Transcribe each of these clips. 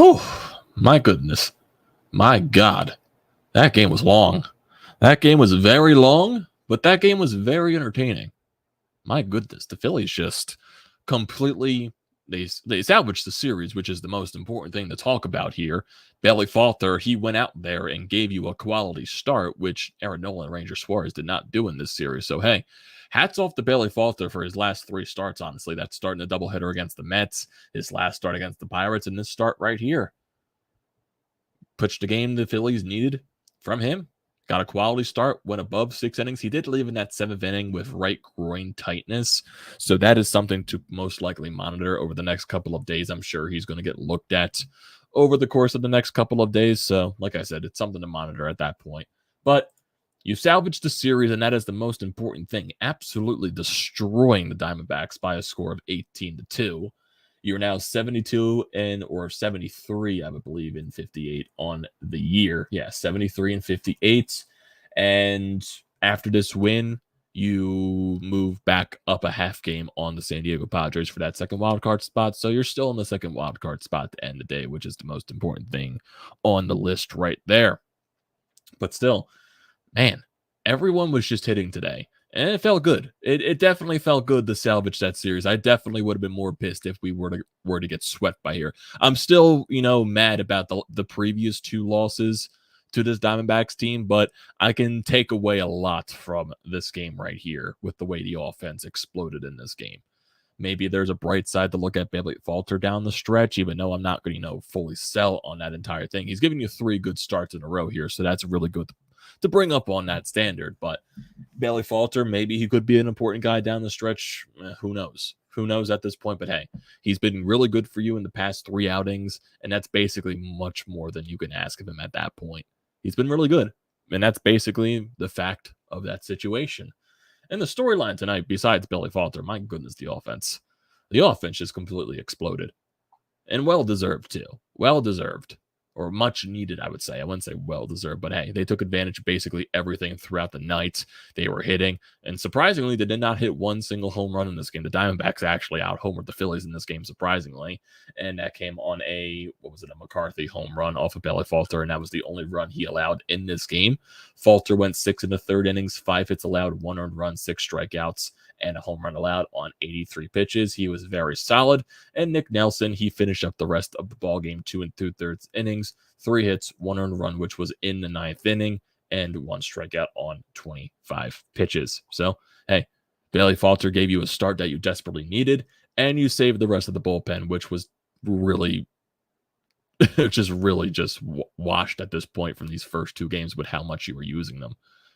Oh, my goodness. My God. That game was long. That game was very long, but that game was very entertaining. My goodness. The Phillies just completely they salvaged the series, which is the most important thing to talk about here. Falter, he went out there and gave you a quality start, which Nola and Ranger Suarez did not do in this series. So, hey, hats off to Falter for his last 3 starts, honestly. That's starting a doubleheader against the Mets, his last start against the Pirates, and this start right here. Pitched the game the Phillies needed from him. Got a quality start, went above 6 innings. He did leave in that 7th inning with right groin tightness. So that is something to most likely monitor over the next couple of days. I'm sure he's going to get looked at over the course of the next couple of days. So, like I said, it's something to monitor at that point. But you salvaged the series, and that is the most important thing. Absolutely destroying the Diamondbacks by a score of 18-2. You're now 72 or 73, I would believe, in 58 on the year. Yeah, 73 and 58. And after this win, you move back up a half game on the San Diego Padres for that second wildcard spot. So you're still in the second wildcard spot to end the day, which is the most important thing on the list right there. But still, man, everyone was just hitting today. And it felt good. It definitely felt good to salvage that series. I definitely would have been more pissed if we were to get swept by here. I'm still, mad about the previous 2 losses to this Diamondbacks team, but I can take away a lot from this game right here with the way the offense exploded in this game. Maybe there's a bright side to look at Falter down the stretch, even though I'm not going to, fully sell on that entire thing. He's giving you 3 good starts in a row here, so that's really good to bring up on that standard. But Falter, maybe he could be an important guy down the stretch. Who knows? Who knows at this point? But hey, he's been really good for you in the past 3 outings, and that's basically much more than you can ask of him at that point. He's been really good, and that's basically the fact of that situation. And the storyline tonight, besides Falter, my goodness, the offense just completely exploded. And well-deserved, too. Well-deserved. Or much needed, I would say. I wouldn't say well-deserved, but hey, they took advantage of basically everything throughout the night. They were hitting, and surprisingly, they did not hit one single home run in this game. The Diamondbacks actually out-homered the Phillies in this game, surprisingly, and that came on a McCarthy home run off of Falter, and that was the only run he allowed in this game. Falter went 6 in the 3rd innings, 5 hits allowed, 1 earned run, 6 strikeouts, and a home run allowed on 83 pitches. He was very solid. And Nick Nelson, he finished up the rest of the ball game, 2 2/3 innings, 3 hits, 1 earned run, which was in the 9th inning, and 1 strikeout on 25 pitches. So, hey, Falter gave you a start that you desperately needed, and you saved the rest of the bullpen, which was really just washed at this point from these first 2 games with how much you were using them.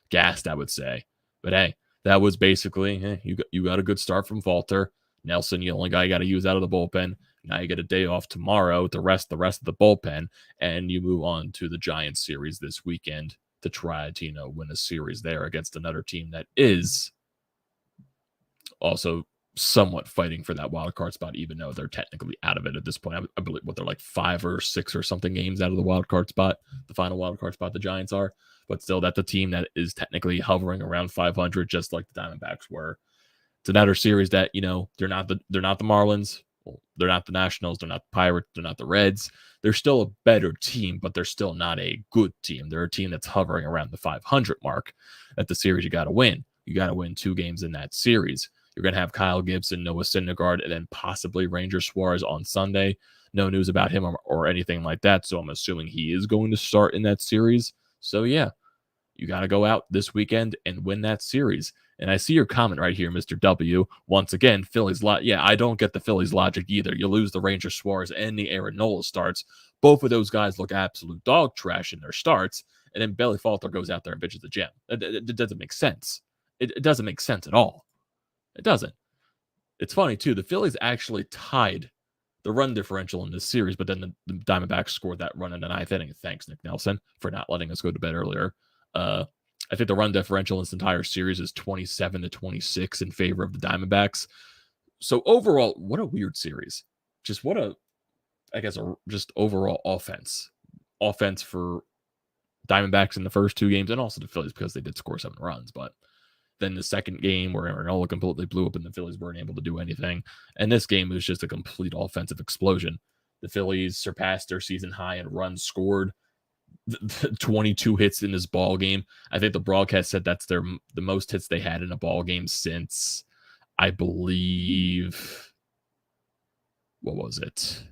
Gassed, I would say. But hey, that was basically, you got a good start from Falter. Nelson, the only guy you got to use out of the bullpen. Now you get a day off tomorrow to rest the rest of the bullpen, and you move on to the Giants series this weekend to try to, win a series there against another team that is also somewhat fighting for that wild card spot, even though they're technically out of it at this point. I believe they're like 5 or 6 or something games out of the wild card spot, the final wild card spot the Giants are. But still, that's a team that is technically hovering around 500, just like the Diamondbacks were. It's another series that, they're not the Marlins. Well, they're not the Nationals. They're not the Pirates. They're not the Reds. They're still a better team, but they're still not a good team. They're a team that's hovering around the 500 mark. At the series, you got to win. You got to win 2 games in that series. You're going to have Kyle Gibson, Noah Syndergaard, and then possibly Ranger Suarez on Sunday. No news about him or anything like that, so I'm assuming he is going to start in that series. So, yeah, you got to go out this weekend and win that series. And I see your comment right here, Mr. W. Once again, Phillies I don't get the Phillies logic either. You lose the Ranger Suarez and the Nola starts. Both of those guys look absolute dog trash in their starts. And then Falter goes out there and pitches the gem. It doesn't make sense. It doesn't make sense at all. It doesn't. It's funny, too. The Phillies actually tied the run differential in this series, but then the Diamondbacks scored that run in the 9th inning. Thanks, Nick Nelson, for not letting us go to bed earlier. I think the run differential in this entire series is 27-26 in favor of the Diamondbacks. So overall, what a weird series. Just just overall offense. Offense for Diamondbacks in the first 2 games, and also the Phillies because they did score 7 runs. But then the second game where Nola completely blew up and the Phillies weren't able to do anything. And this game was just a complete offensive explosion. The Phillies surpassed their season high in runs scored. 22 hits in this ball game. I think the broadcast said that's the most hits they had in a ball game since, I believe, what was it?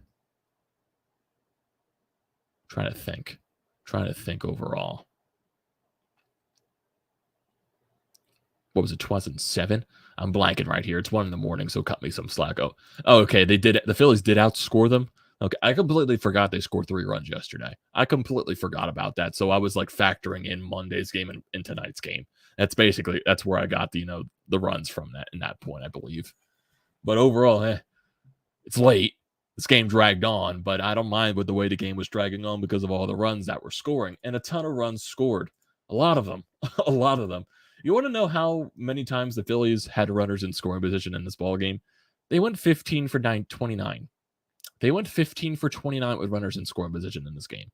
Trying to think overall. What was it, 2007? I'm blanking right here. It's 1 a.m, so cut me some slack. Oh, okay. The Phillies did outscore them. Okay, I completely forgot they scored 3 runs yesterday. I completely forgot about that. So I was like factoring in Monday's game and tonight's game. That's where I got the runs from that in that point, I believe. But overall, it's late. This game dragged on, but I don't mind with the way the game was dragging on because of all the runs that were scoring, and a ton of runs scored. A lot of them. A lot of them. You want to know how many times the Phillies had runners in scoring position in this ball game? They went 15 for 29. They went 15 for 29 with runners in scoring position in this game.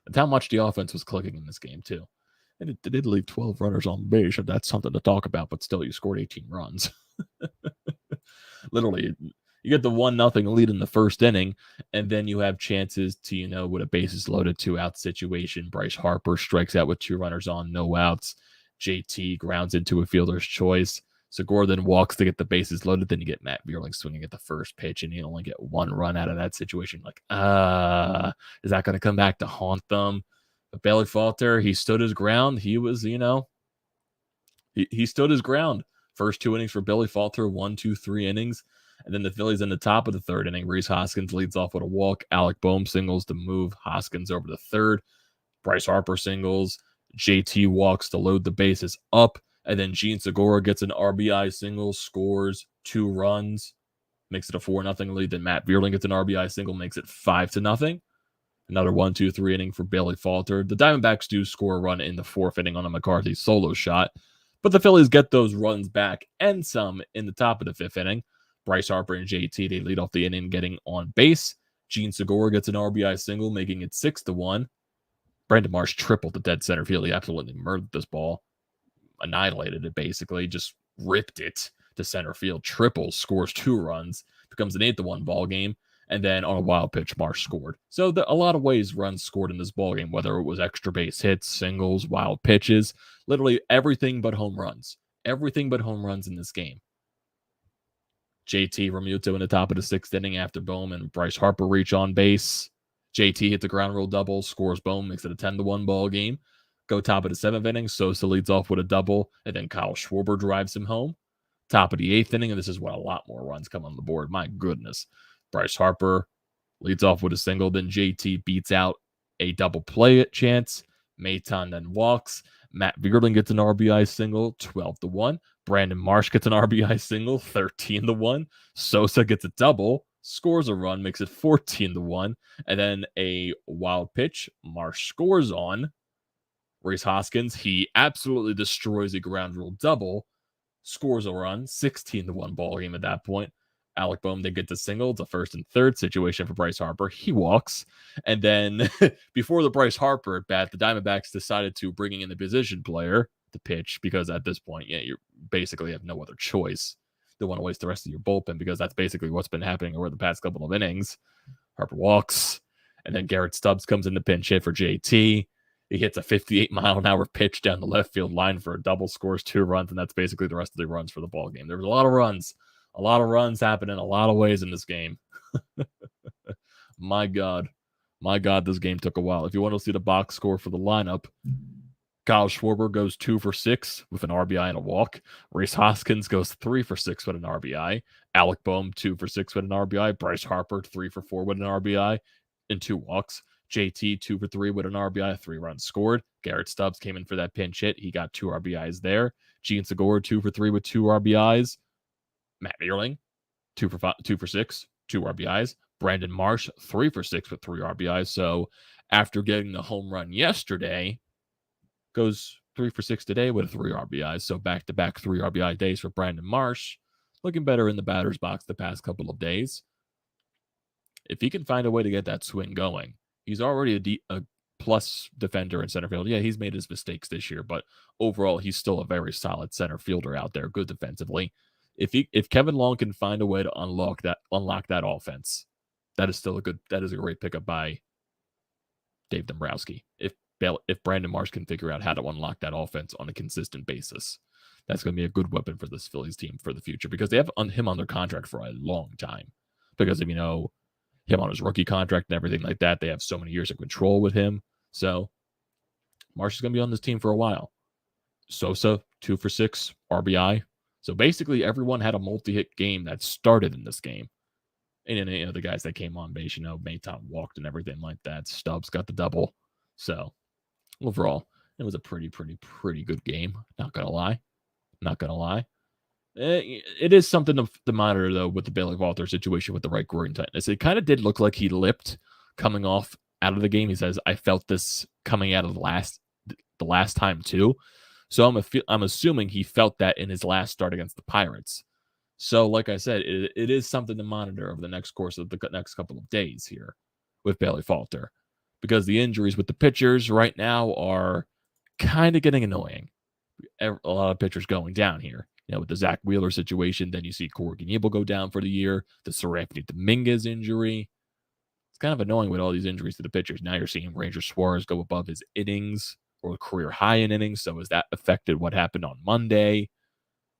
That's how much the offense was clicking in this game, too. And it did leave 12 runners on base, if that's something to talk about, but still, you scored 18 runs. Literally, you get the 1-0 lead in the first inning, and then you have chances to, with a bases loaded 2-out situation. Bryce Harper strikes out with 2 runners on, no outs. JT grounds into a fielder's choice. Segura then walks to get the bases loaded. Then you get Matt Vierling swinging at the first pitch, and you only get 1 run out of that situation. Like, is that going to come back to haunt them? But Bailey Falter, he stood his ground. He was, he stood his ground. First 2 innings for Billy Falter, 1, 2, 3 innings. And then the Phillies in the top of the 3rd inning. Rhys Hoskins leads off with a walk. Alec Bohm singles to move Hoskins over to 3rd. Bryce Harper singles. JT walks to load the bases up. And then Jean Segura gets an RBI single, scores 2 runs, makes it a 4-0 lead. Then Matt Vierling gets an RBI single, makes it 5-0. Another 1, 2, 3 inning for Bailey Falter. The Diamondbacks do score a run in the 4th inning on a McCarthy solo shot, but the Phillies get those runs back and some in the top of the 5th inning. Bryce Harper and JT, they lead off the inning getting on base. Jean Segura gets an RBI single, making it 6-1. Brandon Marsh tripled the dead center field. He absolutely murdered this ball. Annihilated it, basically, just ripped it to center field. Triples, scores 2 runs, becomes an 8-1 ball game, and then on a wild pitch, Marsh scored. So a lot of ways runs scored in this ball game, whether it was extra base hits, singles, wild pitches, literally everything but home runs. Everything but home runs in this game. JT Realmuto in the top of the 6th inning after Bohm and Bryce Harper reach on base. JT hit the ground rule double, scores Bohm, makes it a 10-1 ball game. Go top of the 7th inning, Sosa leads off with a double, and then Kyle Schwarber drives him home. Top of the 8th inning, and this is when a lot more runs come on the board. My goodness. Bryce Harper leads off with a single, then JT beats out a double play chance. Maton then walks. Matt Vierling gets an RBI single, 12-1. Brandon Marsh gets an RBI single, 13-1. Sosa gets a double, scores a run, makes it 14-1. And then a wild pitch, Marsh scores on. Rhys Hoskins, he absolutely destroys a ground rule double, scores a run, 16-1 ball game at that point. Alec Bohm, they get the single. It's a 1st and 3rd situation for Bryce Harper. He walks. And then before the Bryce Harper at bat, the Diamondbacks decided to bring in the position player to pitch because at this point, you basically have no other choice. Don't want to waste the rest of your bullpen because that's basically what's been happening over the past couple of innings. Harper walks. And then Garrett Stubbs comes in the pinch hit for JT. He hits a 58-mile-an-hour pitch down the left field line for a double, scores 2 runs, and that's basically the rest of the runs for the ball game. There was a lot of runs happening a lot of ways in this game. My God, this game took a while. If you want to see the box score for the lineup, Kyle Schwarber goes 2 for 6 with an RBI and a walk. Rhys Hoskins goes 3 for 6 with an RBI. Alec Bohm 2 for 6 with an RBI. Bryce Harper 3 for 4 with an RBI and 2 walks. JT 2 for 3 with an RBI, 3 runs scored. Garrett Stubbs came in for that pinch hit. He got 2 RBIs there. Jean Segura 2 for 3 with 2 RBIs. Matt Vierling 2 for 6, 2 RBIs. Brandon Marsh 3 for 6 with 3 RBIs. So after getting the home run yesterday, goes 3 for 6 today with 3 RBIs. So back-to-back 3 RBI days for Brandon Marsh. Looking better in the batter's box the past couple of days. If he can find a way to get that swing going, he's already a plus defender in center field. Yeah, he's made his mistakes this year, but overall, he's still a very solid center fielder out there, good defensively. If Kevin Long can find a way to unlock that offense, that is a great pickup by Dave Dombrowski. If Brandon Marsh can figure out how to unlock that offense on a consistent basis, that's going to be a good weapon for this Phillies team for the future, because they have him under contract for a long time. Because of, him on his rookie contract and everything like that, they have so many years of control with him. So Marsh is going to be on this team for a while. Sosa, 2 for 6, RBI. So basically everyone had a multi-hit game that started in this game. And then, the guys that came on base, Mayton walked and everything like that. Stubbs got the double. So overall, it was a pretty good game. Not going to lie. It is something to monitor, though, with the Bailey Falter situation with the right groin tightness. It kind of did look like he lipped coming off out of the game. He says, I felt this coming out of the last time, too. So I'm assuming he felt that in his last start against the Pirates. So, like I said, it is something to monitor over the next course of the next couple of days here with Bailey Falter, because the injuries with the pitchers right now are kind of getting annoying. A lot of pitchers going down here. With the Zack Wheeler situation, then you see Corey Knebel go down for the year. The Sir Anthony Dominguez injury. It's kind of annoying with all these injuries to the pitchers. Now you're seeing Ranger Suarez go above his innings or career high in innings. So has that affected what happened on Monday?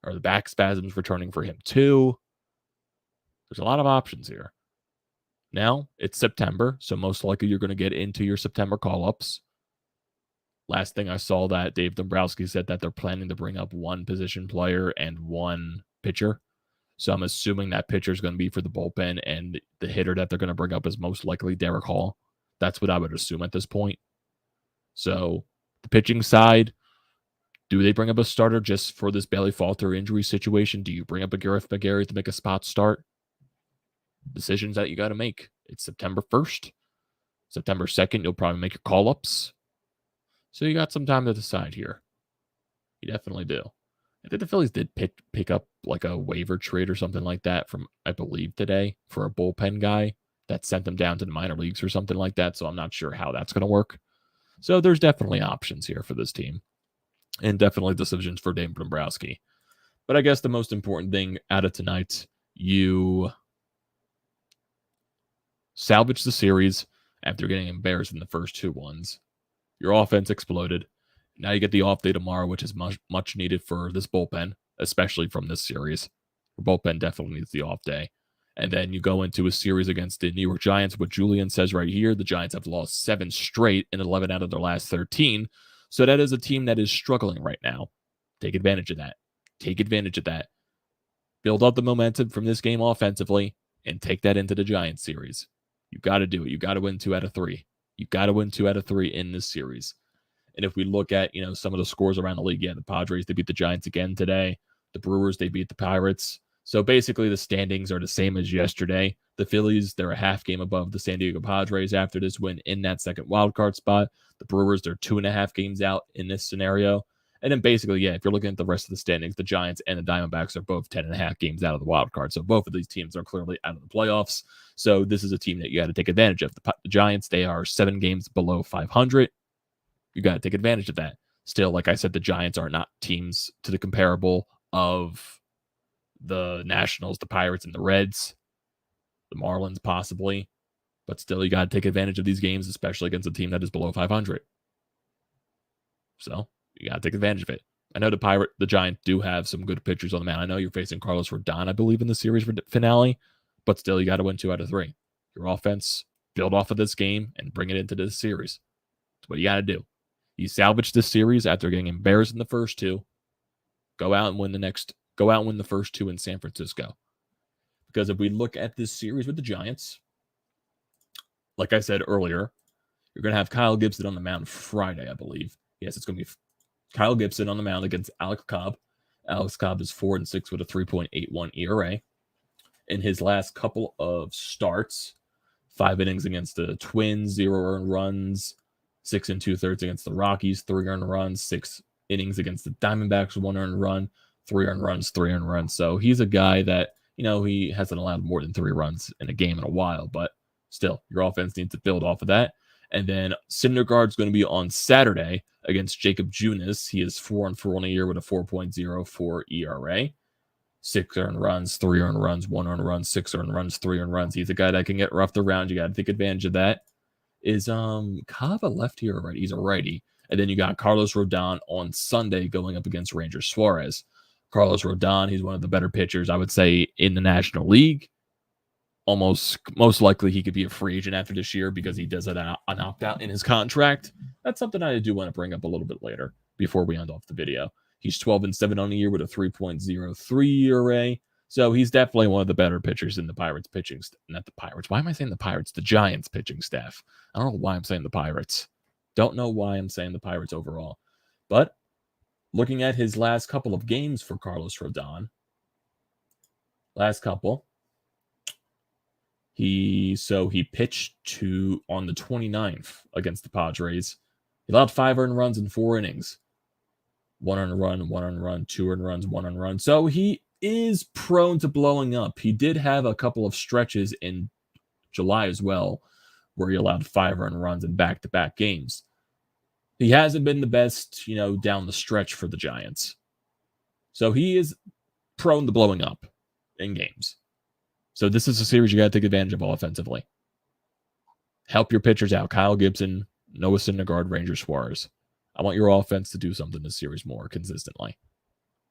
Are the back spasms returning for him too? There's a lot of options here. Now it's September, so most likely you're going to get into your September call-ups. Last thing I saw, that Dave Dombrowski said that they're planning to bring up 1 position player and 1 pitcher. So I'm assuming that pitcher is going to be for the bullpen, and the hitter that they're going to bring up is most likely Derek Hall. That's what I would assume at this point. So the pitching side, do they bring up a starter just for this Bailey Falter injury situation? Do you bring up a Gareth McGarry to make a spot start? Decisions that you got to make. It's September 1st. September 2nd, you'll probably make your call-ups. So you got some time to decide here. You definitely do. I think the Phillies did pick up like a waiver trade or something like that from, I believe, today for a bullpen guy that sent them down to the minor leagues or something like that. So I'm not sure how that's going to work. So there's definitely options here for this team, and definitely decisions for Dave Dombrowski. But I guess the most important thing out of tonight, you salvaged the series after getting embarrassed in the first 2 ones. Your offense exploded. Now you get the off day tomorrow, which is much needed for this bullpen, especially from this series. The bullpen definitely needs the off day. And then you go into a series against the New York Giants. What Julian says right here, the Giants have lost 7 straight and 11 out of their last 13. So that is a team that is struggling right now. Take advantage of that. Build up the momentum from this game offensively and take that into the Giants series. You got to do it. You got to win 2 out of 3. You got to win 2 out of 3 in this series. And if we look at, some of the scores around the league, the Padres, they beat the Giants again today. The Brewers, they beat the Pirates. So basically the standings are the same as yesterday. The Phillies, they're a half game above the San Diego Padres after this win in that second wildcard spot. The Brewers, they're 2.5 games out in this scenario. And then basically, if you're looking at the rest of the standings, the Giants and the Diamondbacks are both 10.5 games out of the wild card. So both of these teams are clearly out of the playoffs. So this is a team that you got to take advantage of. The Giants, they are 7 games below 500. You got to take advantage of that. Still, like I said, the Giants are not teams to the comparable of the Nationals, the Pirates, and the Reds, the Marlins possibly. But still, you got to take advantage of these games, especially against a team that is below 500. So you got to take advantage of it. I know the Giants do have some good pitchers on the mound. I know you're facing Carlos Rodon, I believe, in the series finale, but still, you got to win 2 out of 3. Your offense, build off of this game and bring it into this series. That's what you got to do. You salvage this series after getting embarrassed in the first 2. Go out and win the first 2 in San Francisco. Because if we look at this series with the Giants, like I said earlier, you're going to have Kyle Gibson on the mound Friday, I believe. Yes, it's going to be Kyle Gibson on the mound against Alec Cobb. Alex Cobb is 4-6 with a 3.81 ERA. In his last couple of starts, 5 innings against the Twins, 0 earned runs, 6 2/3 against the Rockies, 3 earned runs, 6 innings against the Diamondbacks, 1 earned run, 3 earned runs, 3 earned runs. So he's a guy that, he hasn't allowed more than 3 runs in a game in a while, but still, your offense needs to build off of that. And then Syndergaard's going to be on Saturday against Jacob Junis. He is 4-4 on the year with a 4.04 ERA. 6 earned runs, 3 earned runs, 1 earned run, 6 earned runs, 3 earned runs. He's a guy that can get roughed around. You got to take advantage of that. Is Kava lefty or righty? He's a righty. And then you got Carlos Rodon on Sunday going up against Ranger Suarez. Carlos Rodon, he's one of the better pitchers, I would say, in the National League. Most likely he could be a free agent after this year because he does an opt-out in his contract. That's something I do want to bring up a little bit later before we end off the video. He's 12-7 on the year with a 3.03 ERA. So he's definitely one of the better pitchers in the Pirates pitching. Not the Pirates. Why am I saying the Pirates? The Giants pitching staff. I don't know why I'm saying the Pirates. Don't know why I'm saying the Pirates overall. But looking at his last couple of games for Carlos Rodon. Last couple. He pitched on the 29th against the Padres. He allowed 5 earned runs in 4 innings. 1 earned run, 1 earned run, 2 earned runs, 1 earned run. So he is prone to blowing up. He did have a couple of stretches in July as well where he allowed 5 earned runs in back-to-back games. He hasn't been the best, down the stretch for the Giants. So he is prone to blowing up in games. So this is a series you got to take advantage of offensively. Help your pitchers out. Kyle Gibson, Noah Syndergaard, Ranger Suarez. I want your offense to do something this series more consistently.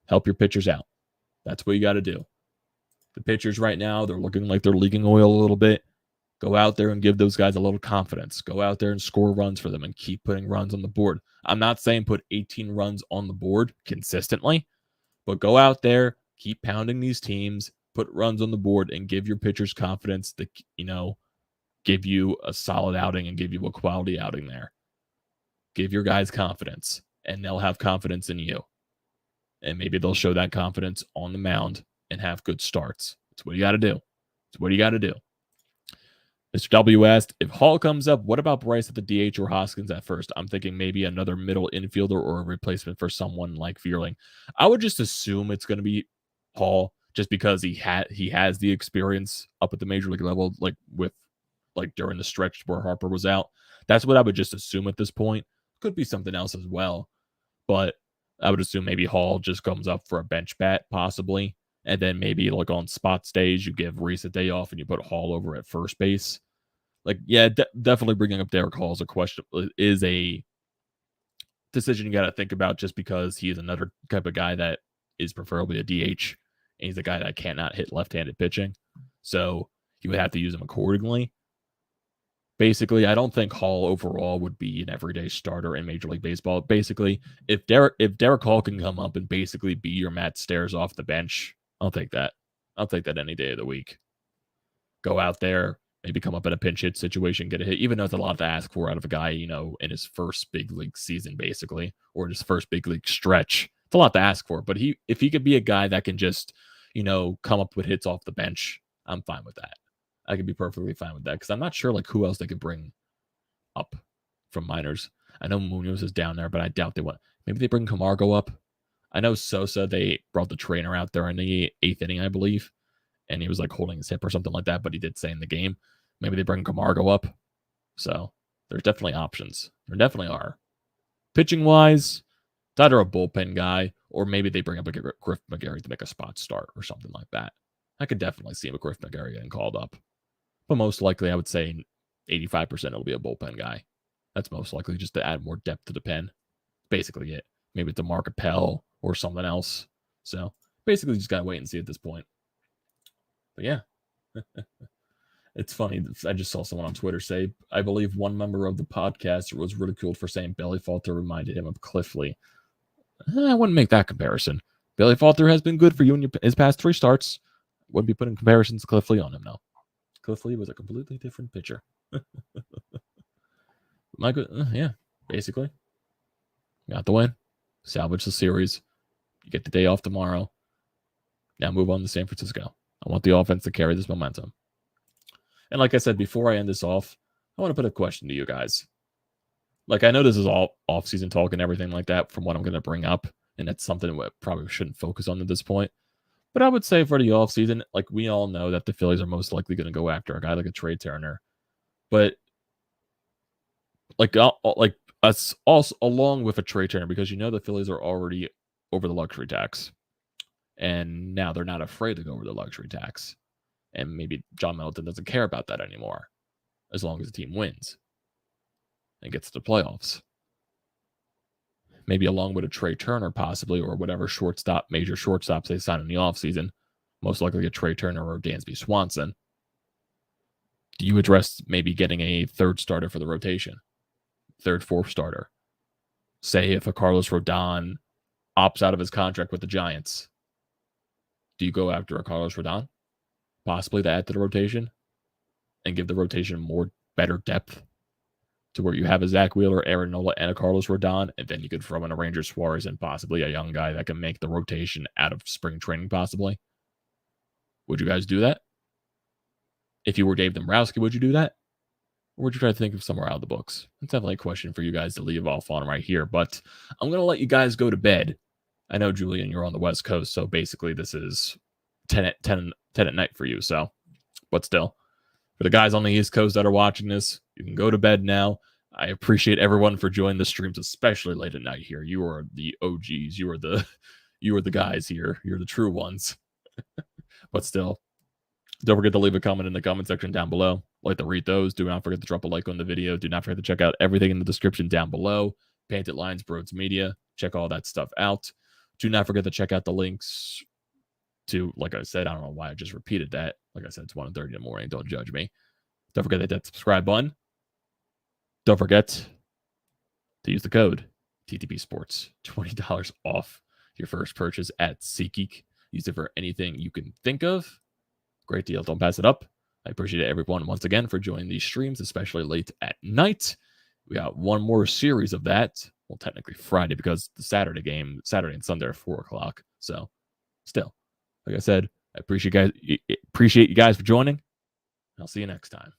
Help your pitchers out. That's what you got to do. The pitchers right now, they're looking like they're leaking oil a little bit. Go out there and give those guys a little confidence. Go out there and score runs for them and keep putting runs on the board. I'm not saying put 18 runs on the board consistently, but go out there, keep pounding these teams, put runs on the board, and give your pitchers confidence to, give you a solid outing and give you a quality outing there. Give your guys confidence, and they'll have confidence in you. And maybe they'll show that confidence on the mound and have good starts. That's what you got to do. That's what you got to do. Mr. W asked, if Hall comes up, what about Bryce at the DH or Hoskins at first? I'm thinking maybe another middle infielder or a replacement for someone like Vierling. I would just assume it's going to be Hall just because he has the experience up at the major league level, like during the stretch where Harper was out. That's what I would just assume at this point. Could be something else as well, but I would assume maybe Hall just comes up for a bench bat possibly. And then maybe like on spot stage, you give Rhys a day off and you put Hall over at first base. Definitely bringing up Derek Hall is a decision you got to think about just because he is another type of guy that is preferably a DH. And he's a guy that cannot hit left-handed pitching. So you would have to use him accordingly. Basically, I don't think Hall overall would be an everyday starter in Major League Baseball. Basically, if Derek Hall can come up and basically be your Matt Stairs off the bench, I'll take that. I'll take that any day of the week. Go out there, maybe come up in a pinch hit situation, get a hit, even though it's a lot to ask for out of a guy, in his first big league season, basically, or his first big league stretch. It's a lot to ask for, but if he could be a guy that can just, come up with hits off the bench, I'm fine with that. I could be perfectly fine with that because I'm not sure who else they could bring up from minors. I know Munoz is down there, but I doubt they want. Maybe they bring Camargo up. I know Sosa, they brought the trainer out there in the 8th inning, I believe, and he was holding his hip or something like that, but he did say in the game. Maybe they bring Camargo up. So there's definitely options. There definitely are. Pitching wise, it's either a bullpen guy or maybe they bring up a Griff McGarry to make a spot start or something like that. I could definitely see a Griff McGarry getting called up. But most likely, I would say 85% it'll be a bullpen guy. That's most likely just to add more depth to the pen. Basically it. Maybe it's a Mark Appel or something else. So basically just got to wait and see at this point. But yeah. It's funny. I just saw someone on Twitter say, I believe one member of the podcast was ridiculed for saying Bailey Falter reminded him of Cliff Lee. I wouldn't make that comparison. Bailey Falter has been good for you in his past 3 starts. Wouldn't be putting comparisons to Cliff Lee on him, though. Cliff Lee was a completely different pitcher. Yeah, basically. Got the win. Salvage the series. You get the day off tomorrow. Now move on to San Francisco. I want the offense to carry this momentum. And like I said, before I end this off, I want to put a question to you guys. I know this is all off-season talk and everything like that from what I'm going to bring up, and that's something we probably shouldn't focus on at this point. But I would say for the offseason, we all know that the Phillies are most likely going to go after a guy like a Trey Turner. But us also along with a Trey Turner, because the Phillies are already over the luxury tax. And now they're not afraid to go over the luxury tax. And maybe John Middleton doesn't care about that anymore, as long as the team wins and gets to the playoffs. Maybe along with a Trey Turner, possibly, or whatever major shortstops they sign in the offseason. Most likely a Trey Turner or Dansby Swanson. Do you address maybe getting a third starter for the rotation? Third, fourth starter. Say if a Carlos Rodon opts out of his contract with the Giants, do you go after a Carlos Rodon? Possibly to add to the rotation and give the rotation more better depth to where you have a Zack Wheeler, Aaron Nola, and a Carlos Rodon, and then you could throw in a Ranger Suarez and possibly a young guy that can make the rotation out of spring training, possibly. Would you guys do that? If you were Dave Dombrowski, would you do that? Or would you try to think of somewhere out of the books? It's definitely a question for you guys to leave off on right here, but I'm going to let you guys go to bed. I know, Julian, you're on the West Coast, so basically this is 10 at night for you, but still. For the guys on the East Coast that are watching this, you can go to bed now. I appreciate everyone for joining the streams, especially late at night here. You are the OGs. You are the guys here. You're the true ones. But still, don't forget to leave a comment in the comment section down below. I'd like to read those. Do not forget to drop a like on the video. Do not forget to check out everything in the description down below. Painted Lines, BrodesMedia. Check all that stuff out. Do not forget to check out the links to, like I said, I don't know why I just repeated that. Like I said, it's 1:30 in the morning. Don't judge me. Don't forget that subscribe button. Don't forget to use the code TTPSPORTS. $20 off your first purchase at SeatGeek. Use it for anything you can think of. Great deal. Don't pass it up. I appreciate everyone once again for joining these streams, especially late at night. We got one more series of that. Well, technically Friday, because the Saturday and Sunday are 4 o'clock. So still, like I said, I appreciate you guys for joining. I'll see you next time.